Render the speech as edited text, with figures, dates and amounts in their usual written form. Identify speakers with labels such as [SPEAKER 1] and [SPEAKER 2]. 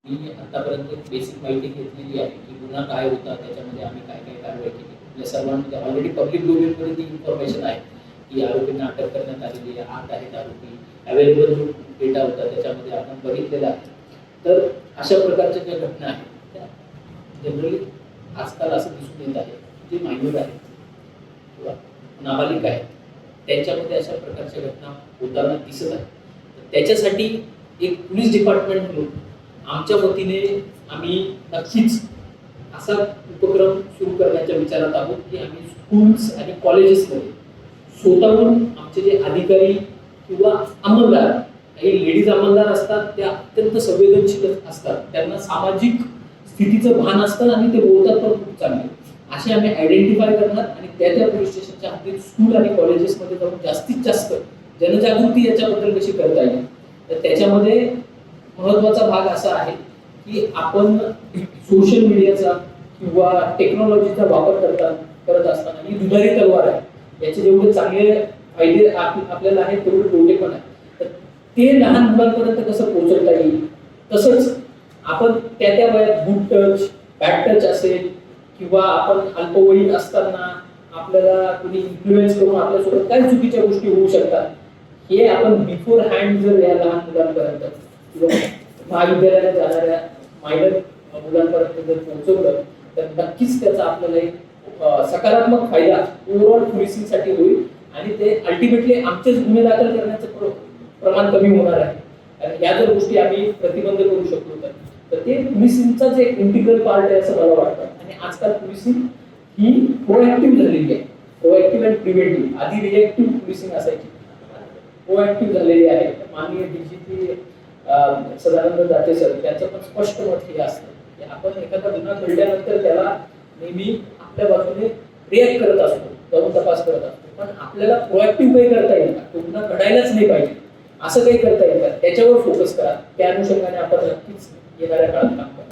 [SPEAKER 1] मी आतापर्यंत बेसिक माहिती घेतलेली आहे की गुन्हा काय होता, त्याच्यामध्ये आम्ही काय काय कारवाई केली. आपल्या सर्वांमध्ये ऑलरेडी पब्लिक डोमेनमध्ये ती इन्फॉर्मेशन आहे की आरोपींना अटक करण्यात आलेली आहे, 8 आहेत आरोपी. अवेलेबल जो डेटा होता त्याच्यामध्ये आपण बघितलेला आहे. तर अशा प्रकारच्या ज्या घटना आहेत त्या जनरली आजकाल असं दिसून येत आहे, जे मायनर आहेत किंवा नाबालिक आहेत त्यांच्यामध्ये अशा प्रकारच्या घटना होताना दिसत आहेत. त्याच्यासाठी एक पोलीस डिपार्टमेंट म्हणून आमच्या वतीने आम्ही नक्कीच असा उपक्रम सुरू करण्याच्या विचारात आहोत की आम्ही स्कूल्स आणि कॉलेजेसमध्ये स्वतःहून आमचे जे अधिकारी किंवा अंमलदार, काही लेडीज अंमलदार असतात त्या अत्यंत संवेदनशील असतात, त्यांना सामाजिक स्थितीचं भान असतं आणि ते बोलतात पण खूप चांगले. असे आम्ही आयडेंटिफाय करणार आणि त्या पोलीस स्टेशनच्या हद्दीत स्कूल आणि कॉलेजेसमध्ये जाऊन जास्तीत जास्त जनजागृती याच्याबद्दल कशी करता येईल. तर त्याच्यामध्ये महत्त्वाचा भाग असा आहे की आपण सोशल मीडियाचा किंवा टेक्नॉलॉजीचा वापर करत असताना ही दुधारी तलवार आहे. याचे जेवढे चांगले फायदे आपल्याला आहेत तेवढे तोटे पण आहेत. तर ते लहान मुलांपर्यंत कसं पोहोचवता येईल, तसंच आपण त्या वयात गुड टच, बॅड टच असेल किंवा आपण अल्पवयीन असताना आपल्याला कुणी इन्फ्लुएन्स करून आपल्यासोबत काय चुकीच्या गोष्टी होऊ शकतात हे आपण बिफोर हँड जर या लहान मुलांपर्यंत किंवा महाविद्यालयात जाणाऱ्या मायनर मुलांपर्यंत जर पोहोचवलं तर नक्कीच त्याचा आपल्याला एक सकारात्मक फायदा ओव्हरऑल पोलिसिंगसाठी होईल आणि ते अल्टिमेटली आमचेच गुन्हे दाखल करण्याचं प्रमाण कमी होणार आहे. आणि या जर गोष्टी आम्ही प्रतिबंध करू शकलो तर ते पोलिसिंगचाच एक इंटिग्रल पार्ट आहे असं मला वाटतं. आणि आजकाल पोलिसिंग ही प्रोएक्टिव्ह झालेली आहे, प्रोएक्टिव्ह आणि प्रिव्हेंटिव्ह. आधी रिएक्टिव्ह पोलिसिंग असायची, प्रोएक्टिव्ह झालेली आहे. माननीय डीजीपी सदानंद दाते सर त्यांचं पण स्पष्ट मत हे असतं की आपण एखादा गुन्हा घडल्यानंतर त्याला नेहमी आपल्या बाजूने रिॲक्ट करत असतो, जाऊन तपास करत असतो, पण आपल्याला प्रोएक्टिव्ह काही करता येईल का, तो गुन्हा घडायलाच नाही पाहिजे असं काही करता येईल का, त्याच्यावर फोकस करा. त्या अनुषंगाने आपण नक्कीच येणाऱ्या काळात काम करा.